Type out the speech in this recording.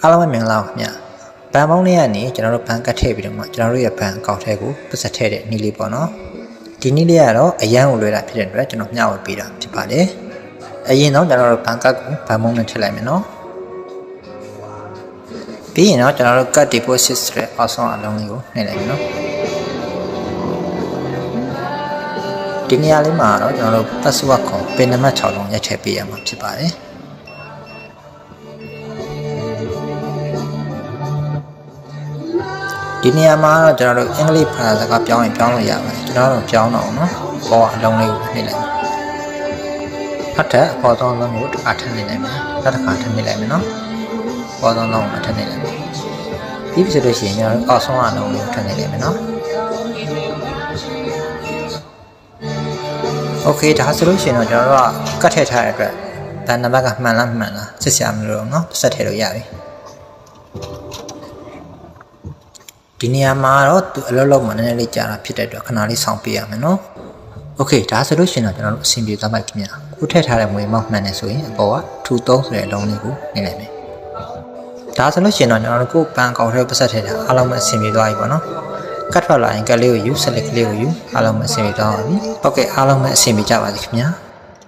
အားလုံးပဲမင်္ဂလာပါခင်ဗျာဘန်ပေါင်းလေးကနေကျွန်တော်တို့ဘန်ကတ်ထည့်ပြီးတော့မှကျွန်တော်တို့ရဲ့ဘန်အကောင့်ထဲကိုပတ်စပ်ထည့်တဲ့နည်းလေးပေါ့နော်ဒီနည်းလေးကတော့အရန်ကိုလွယ်တာဖြစ်တဲ့အတွက်ကျွန်တော်မျှဝေပေးတာဖြစ်ပါတယ်အရင်တော့ကျွန်တော်တို့ဘန်ကတ်ကိုဘန်ပေါင်းနဲ့ထည့်လိုက်မယ်နော်ပြီးရင်တော့ကျွန်တော်တို့ cut deposit ဆိုတဲ့အောက်ဆုံးအလုံးလေးကိုနှိပ်လိုက်မယ်နော်ဒီနေရာလေးမှာတော့ကျွန်တော်တို့ password ကိုပင်နံပါတ်6လုံးရိုက်ထည့်ပေးရမှာဖြစ်ပါတယ်ဒီနေရာမှာတော့ကျွန်တော်တို့အင်္ဂလိပ်ဘာသာစကားပြောင်းရင်ပြောင်းလို့ရပါတယ်ကျွန်တော်တို့ပြောင်းတော့နော်ပေါ်အလုံးလေးကိုနှိပ်လိုက်ဖတ်တဲ့အပေါ်ဆုံးလုံးကိုတစ်ခါထပ်နှိပ်လိုက်မယ်နောက်တစ်ခါထပ်နှိပ်လိုက်မယ်နော်ပေါ်ဆုံးလုံးကိုထပ်နှိပ်လိုက်မယ်ဒီဖြစ်လို့ရှိရင်ကျွန်တော်တို့အောက်ဆုံးအလုံးလေးကိုထပ်နှိပ်လိုက်မယ်နော်โอเคဒါဆိုလို့ရှိရင်တော့ကျွန်တော်တို့ကကတ်ထည့်ထားတဲ့အတွက်ဘန်နံပါတ်ကမှန်လားစစ်စရာမလိုတော့เนาะဆက်ထည့်လို့ရပြီဒီနေရာမှာတော့သူအလုပ်လုပ်မှနည်းနည်းလေးကြာတာဖြစ်တဲ့အတွက်ခဏလေးဆောင်ပေးရမယ်เนาะโอเคဒါဆိုလို့ရှိရင်တော့ကျွန်တော်တို့အဆင်ပြေသွားပါခင်ဗျာခုထည့်ထားတဲ့ငွေမောက်မှန်တယ်ဆိုရင်အပေါ်ကထူ3ဆိုတဲ့အလုံးလေးကိုနှိပ်လိုက်မယ်ဒါဆိုလို့ရှိရင်တော့ကျွန်တော်တို့ကိုဘန်အကောင့်ထဲပတ်ဆက်ထည့်တာအားလုံးပဲအဆင်ပြေသွားပြီပေါ့เนาะကတ်ထွက်လာရင်ကတ်လေးကိုယူ select လေးကိုယူအားလုံးပဲအဆင်ပြေသွားပါပြီဟုတ်ကဲ့အားလုံးပဲအဆင်ပြေကြပါစေခင်ဗျာ